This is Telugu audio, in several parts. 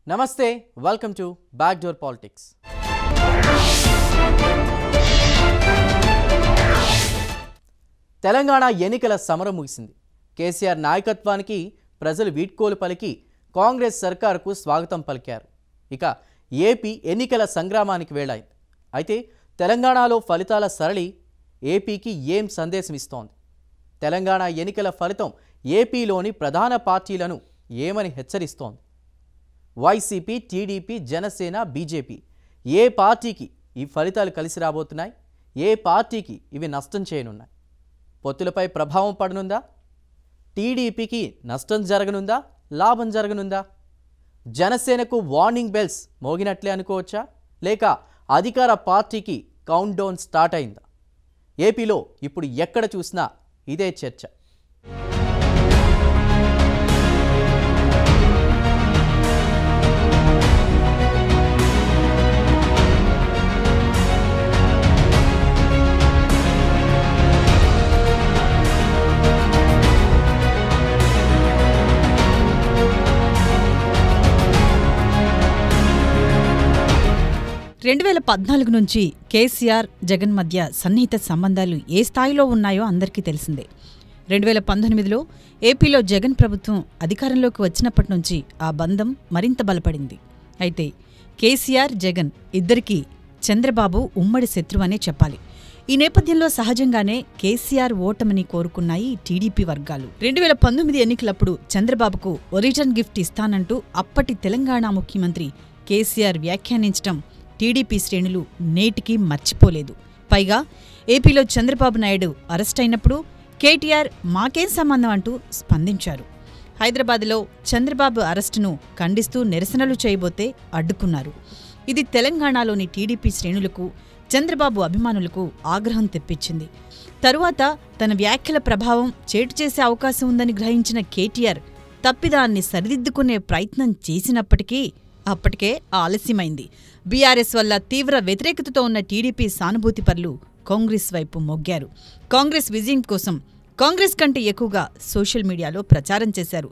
నమస్తే welcome to back door politics. Telangana ఎన్నికల సమరం ముగిసింది. కేసీఆర్ నాయకత్వానికి ప్రజలు వీడ్కోలు పలికి కాంగ్రెస్ సర్కారుకు స్వాగతం పలికారు. ఇక ఏపీ ఎన్నికల సంగ్రామానికి వేళైంది. అయితే తెలంగాణలో ఫలితాల సరళి ఏపీకి ఏం సందేశం ఇస్తోంది? తెలంగాణ ఎన్నికల ఫలితం ఏపీలోని ప్రధాన పార్టీలను ఏమని హెచ్చరిస్తోంది? వైసీపీ, టీడీపీ, జనసేన, బీజేపీ ఏ పార్టీకి ఈ ఫలితాలు కలిసి రాబోతున్నాయి? ఏ పార్టీకి ఇవి నష్టం చేయనున్నాయి? పొత్తులపై ప్రభావం పడనుందా? టీడీపీకి నష్టం జరగనుందా? లాభం జరగనుందా? జనసేనకు వార్నింగ్ బెల్స్ మోగినట్లే అనుకోవచ్చా? లేక అధికార పార్టీకి కౌంట్ డౌన్ స్టార్ట్ అయిందా? ఏపీలో ఇప్పుడు ఎక్కడ చూసినా ఇదే చర్చ. 2014 నుంచి కేసీఆర్ జగన్ మధ్య సన్నిహిత సంబంధాలు ఏ స్థాయిలో ఉన్నాయో అందరికీ తెలిసిందే. 2019లో ఏపీలో జగన్ ప్రభుత్వం అధికారంలోకి వచ్చినప్పటి నుంచి ఆ బంధం మరింత బలపడింది. అయితే కేసీఆర్, జగన్ ఇద్దరికీ చంద్రబాబు ఉమ్మడి శత్రువనే చెప్పాలి. ఈ నేపథ్యంలో సహజంగానే కేసీఆర్ ఓటమిని కోరుకున్నాయి టీడీపీ వర్గాలు. 2019 ఎన్నికలప్పుడు చంద్రబాబుకు ఒరిజిన్ గిఫ్ట్ ఇస్తానంటూ అప్పటి తెలంగాణ ముఖ్యమంత్రి కేసీఆర్ వ్యాఖ్యానించడం టీడీపీ శ్రేణులు నేటికి మర్చిపోలేదు. పైగా ఏపీలో చంద్రబాబు నాయుడు అరెస్టైనప్పుడు కేటీఆర్ మాకేం సంబంధం అంటూ స్పందించారు. హైదరాబాద్లో చంద్రబాబు అరెస్టును ఖండిస్తూ నిరసనలు చేయబోతే అడ్డుకున్నారు. ఇది తెలంగాణలోని టీడీపీ శ్రేణులకు, చంద్రబాబు అభిమానులకు ఆగ్రహం తెప్పించింది. తరువాత తన వ్యాఖ్యల ప్రభావం చేటు చేసే అవకాశం ఉందని గ్రహించిన కేటీఆర్ తప్పిదాన్ని సరిదిద్దుకునే ప్రయత్నం చేసినప్పటికీ అప్పటికే ఆలస్యమైంది. బీఆర్ఎస్ వల్ల తీవ్ర వ్యతిరేకతతో ఉన్న టీడీపీ సానుభూతిపరులు కాంగ్రెస్ వైపు మొగ్గారు. కాంగ్రెస్ విజయం కోసం కాంగ్రెస్ కంటే ఎక్కువగా సోషల్ మీడియాలో ప్రచారం చేశారు.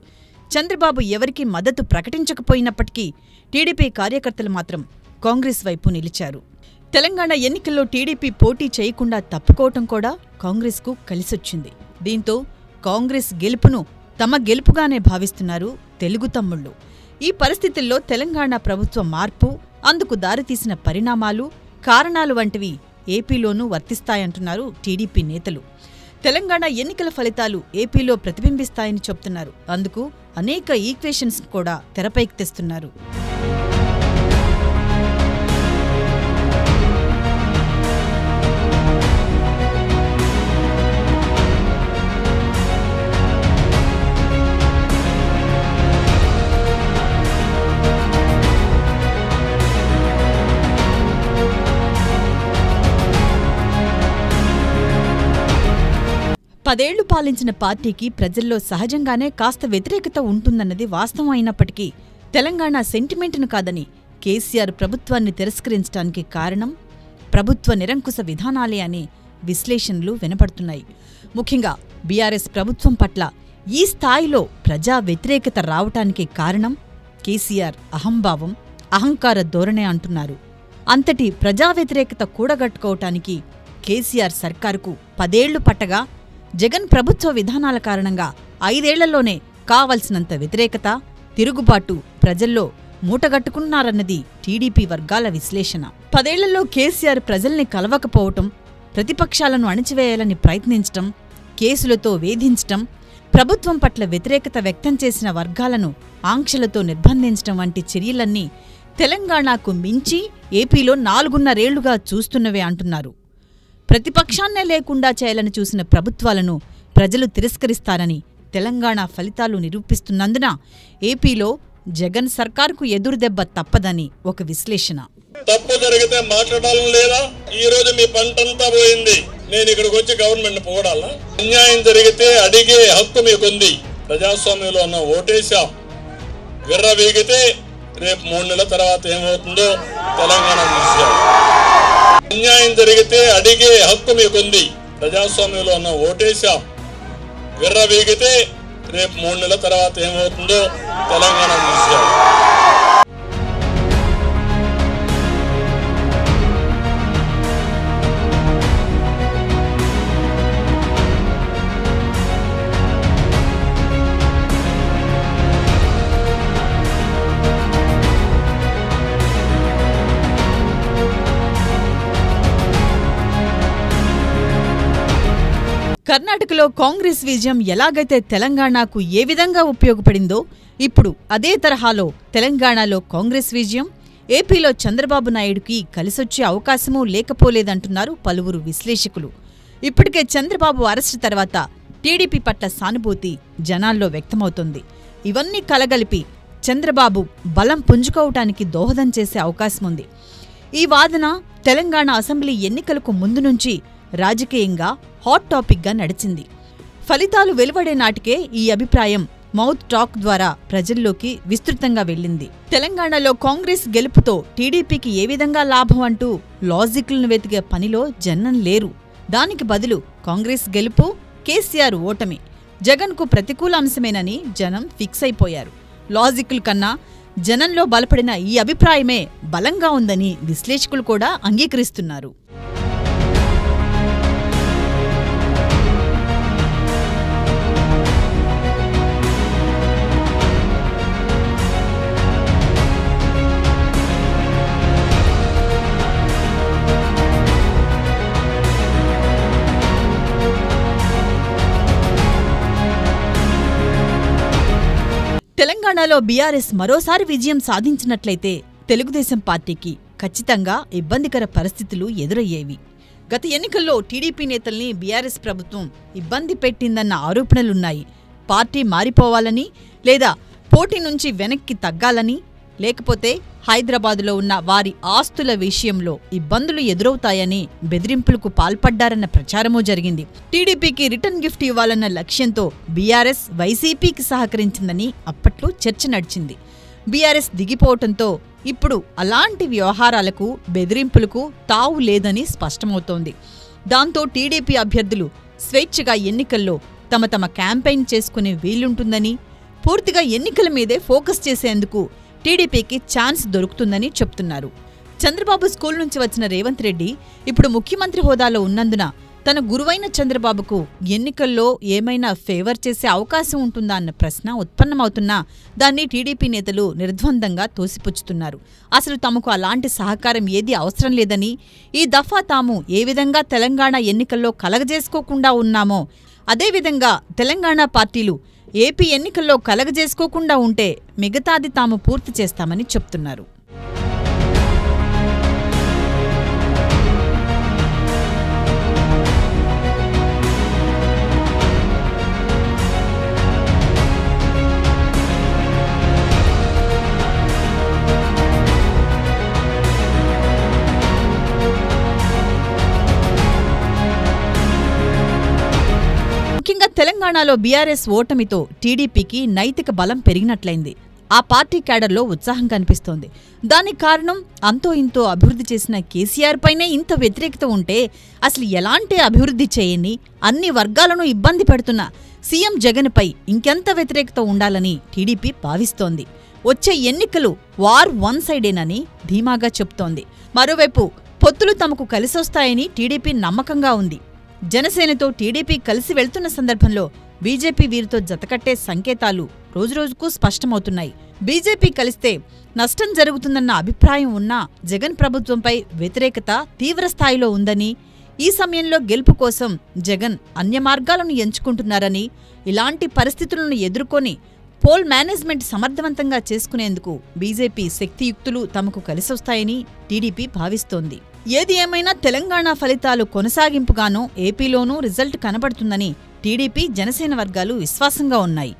చంద్రబాబు ఎవరికీ మద్దతు ప్రకటించకపోయినప్పటికీ టీడీపీ కార్యకర్తలు మాత్రం కాంగ్రెస్ వైపు నిలిచారు. తెలంగాణ ఎన్నికల్లో టీడీపీ పోటీ చేయకుండా తప్పుకోవటం కూడా కాంగ్రెస్కు కలిసొచ్చింది. దీంతో కాంగ్రెస్ గెలుపును తమ గెలుపుగానే భావిస్తున్నారు తెలుగు తమ్ముళ్లు. ఈ పరిస్థితుల్లో తెలంగాణ ప్రభుత్వ మార్పు, అందుకు దారితీసిన పరిణామాలు, కారణాలు వంటివి ఏపీలోనూ వర్తిస్తాయంటున్నారు టీడీపీ నేతలు. తెలంగాణ ఎన్నికల ఫలితాలు ఏపీలో ప్రతిబింబిస్తాయని చెప్తున్నారు. అందుకు అనేక ఈక్వేషన్స్ కూడా తెరపైకి తెస్తున్నారు. పదేళ్లు పాలించిన పార్టీకి ప్రజల్లో సహజంగానే కాస్త వ్యతిరేకత ఉంటుందన్నది వాస్తవం అయినప్పటికీ తెలంగాణ సెంటిమెంటును కాదని కేసీఆర్ ప్రభుత్వాన్ని తిరస్కరించడానికి కారణం ప్రభుత్వ నిరంకుశ విధానాలే అనే విశ్లేషణలు వినపడుతున్నాయి. ముఖ్యంగా బీఆర్ఎస్ ప్రభుత్వం పట్ల ఈ స్థాయిలో ప్రజా వ్యతిరేకత రావటానికి కారణం కేసీఆర్ అహంభావం, అహంకార ధోరణే అంటున్నారు. అంతటి ప్రజా వ్యతిరేకత కూడగట్టుకోవటానికి కేసీఆర్ సర్కారుకు 10 ఏళ్లు పట్టగా జగన్ ప్రభుత్వ విధానాల కారణంగా 5 ఏళ్లలోనే కావలసినంత వ్యతిరేకత, తిరుగుబాటు ప్రజల్లో మూటగట్టుకున్నారన్నది టీడీపీ వర్గాల విశ్లేషణ. 10 ఏళ్లలో కేసీఆర్ ప్రజల్ని కలవకపోవటం, ప్రతిపక్షాలను అణిచివేయాలని ప్రయత్నించటం, కేసులతో వేధించటం, ప్రభుత్వం పట్ల వ్యతిరేకత వ్యక్తం చేసిన వర్గాలను ఆంక్షలతో నిర్బంధించటం వంటి చర్యలన్నీ తెలంగాణకు మించి ఏపీలో 4.5 ఏళ్లుగా చూస్తున్నవే అంటున్నారు. ప్రతిపక్షాన్నే లేకుండా చేయాలని చూసిన ప్రభుత్వాలను ప్రజలు తిరస్కరిస్తారని తెలంగాణ ఫలితాలు నిరూపిస్తున్నందున ఏపీలో జగన్ సర్కారుకు ఎదురుదెబ్బ తప్పదని ఒక విశ్లేషణ. తప్పు జరిగితే మాట్లాడాలని లేదా? ఈ రోజు మీ పంటంతా పోయింది. నేను ఇక్కడికి వచ్చి గవర్నమెంట్ పోవడాలా? అన్యాయం జరిగితే అడిగే హక్కు మీకుంది. ప్రజాస్వామ్యంలో ఉన్న ఓటేశాం. విర్ర వీగితే రేపు 3 నెలల తర్వాత ఏమవుతుందో తెలంగాణ చూసాం. అన్యాయం జరిగితే అడిగే హక్కు మీకుంది. ప్రజాస్వామ్యంలో ఉన్న ఓటేశాం. విర్ర వీగితే రేపు 3 నెలల తర్వాత ఏమవుతుందో తెలంగాణ చూసాం. కర్ణాటకలో కాంగ్రెస్ విజయం ఎలాగైతే తెలంగాణకు ఏ విధంగా ఉపయోగపడిందో ఇప్పుడు అదే తరహాలో తెలంగాణలో కాంగ్రెస్ విజయం ఏపీలో చంద్రబాబు నాయుడుకి కలిసొచ్చే అవకాశమూ లేకపోలేదంటున్నారు పలువురు విశ్లేషకులు. ఇప్పటికే చంద్రబాబు అరెస్టు తర్వాత టీడీపీ పట్ల సానుభూతి జనాల్లో వ్యక్తమవుతోంది. ఇవన్నీ కలగలిపి చంద్రబాబు బలం పుంజుకోవటానికి దోహదం చేసే అవకాశముంది. ఈ వాదన తెలంగాణ అసెంబ్లీ ఎన్నికలకు ముందు నుంచి రాజకీయంగా హాట్ టాపిక్గా నడిచింది. ఫలితాలు వెలువడే నాటికే ఈ అభిప్రాయం మౌత్ టాక్ ద్వారా ప్రజల్లోకి విస్తృతంగా వెళ్ళింది. తెలంగాణలో కాంగ్రెస్ గెలుపుతో టీడీపీకి ఏ విధంగా లాభం అంటూ లాజిక్లను వెతికే పనిలో జనం లేరు. దానికి బదులు కాంగ్రెస్ గెలుపు, కేసీఆర్ ఓటమి జగన్కు ప్రతికూల అంశమేనని జనం ఫిక్స్ అయిపోయారు. లాజిక్ల కన్నా జనంలో బలపడిన ఈ అభిప్రాయమే బలంగా ఉందని విశ్లేషకులు కూడా అంగీకరిస్తున్నారు. తెలంగాణలో బీఆర్ఎస్ మరోసారి విజయం సాధించినట్లయితే తెలుగుదేశం పార్టీకి ఖచ్చితంగా ఇబ్బందికర పరిస్థితులు ఎదురయ్యేవి. గత ఎన్నికల్లో టీడీపీ నేతల్ని బీఆర్ఎస్ ప్రభుత్వం ఇబ్బంది పెట్టిందన్న ఆరోపణలున్నాయి. పార్టీ మారిపోవాలని, లేదా పోటీ నుంచి వెనక్కి తగ్గాలని, లేకపోతే హైదరాబాదులో ఉన్న వారి ఆస్తుల విషయంలో ఇబ్బందులు ఎదురవుతాయని బెదిరింపులకు పాల్పడ్డారన్న ప్రచారమూ జరిగింది. టీడీపీకి రిటర్న్ గిఫ్ట్ ఇవ్వాలన్న లక్ష్యంతో బీఆర్ఎస్ వైసీపీకి సహకరించిందని అప్పట్లో చర్చ నడిచింది. బీఆర్ఎస్ దిగిపోవటంతో ఇప్పుడు అలాంటి వ్యవహారాలకు, బెదిరింపులకు తావు లేదని స్పష్టమవుతోంది. దాంతో టీడీపీ అభ్యర్థులు స్వేచ్ఛగా ఎన్నికల్లో తమ తమ క్యాంపెయిన్ చేసుకునే వీలుంటుందని, పూర్తిగా ఎన్నికల మీదే ఫోకస్ చేసేందుకు టీడీపీకి ఛాన్స్ దొరుకుతుందని చెప్తున్నారు. చంద్రబాబు స్కూల్ నుంచి వచ్చిన రేవంత్ రెడ్డి ఇప్పుడు ముఖ్యమంత్రి హోదాలో ఉన్నందున తన గురువైన చంద్రబాబుకు ఎన్నికల్లో ఏమైనా ఫేవర్ చేసే అవకాశం ఉంటుందా అన్న ప్రశ్న ఉత్పన్నమవుతున్నా దాన్ని టీడీపీ నేతలు నిర్ద్వందంగా తోసిపుచ్చుతున్నారు. అసలు తమకు అలాంటి సహకారం ఏదీ అవసరం లేదని, ఈ దఫా తాము ఏ విధంగా తెలంగాణ ఎన్నికల్లో కలగజేసుకోకుండా ఉన్నామో అదేవిధంగా తెలంగాణ పార్టీలు ఏపీ ఎన్నికల్లో కలగజేసుకోకుండా ఉంటే మిగతాది తాము పూర్తి చేస్తామని చెప్తున్నారు. ముఖ్యంగా తెలంగాణలో బీఆర్ఎస్ ఓటమితో టీడీపీకి నైతిక బలం పెరిగినట్లయింది. ఆ పార్టీ క్యాడర్లో ఉత్సాహం కనిపిస్తోంది. దానికి కారణం అంతో ఇంతో అభివృద్ధి చేసిన కేసీఆర్ పైనే ఇంత వ్యతిరేకత ఉంటే అసలు ఎలాంటి అభివృద్ధి చేయని, అన్ని వర్గాలను ఇబ్బంది పెడుతున్న సీఎం జగన్పై ఇంకెంత వ్యతిరేకత ఉండాలని టీడీపీ భావిస్తోంది. వచ్చే ఎన్నికలు వార్ వన్ సైడేనని ధీమాగా చెప్తోంది. మరోవైపు పొత్తులు తమకు కలిసొస్తాయని టీడీపీ నమ్మకంగా ఉంది. జనసేనతో టీడీపీ కలిసి వెళ్తున్న సందర్భంలో బీజేపీ వీరితో జతకట్టే సంకేతాలు రోజురోజుకు స్పష్టమవుతున్నాయి. బీజేపీ కలిస్తే నష్టం జరుగుతుందన్న అభిప్రాయం ఉన్నా జగన్ ప్రభుత్వంపై వ్యతిరేకత తీవ్రస్థాయిలో ఉందని, ఈ సమయంలో గెలుపు కోసం జగన్ అన్య మార్గాలను ఎంచుకుంటున్నారని, ఇలాంటి పరిస్థితులను ఎదుర్కొని పోల్ మేనేజ్మెంట్ సమర్థవంతంగా చేసుకునేందుకు బీజేపీ శక్తియుక్తులు తమకు కలిసొస్తాయని టీడీపీ భావిస్తోంది. ఏది ఏమైనా తెలంగాణ ఫలితాలు కొనసాగింపుగానో ఏపీలోనూ రిజల్ట్ కనబడుతుందని టీడీపీ, జనసేన వర్గాలు విశ్వాసంగా ఉన్నాయి.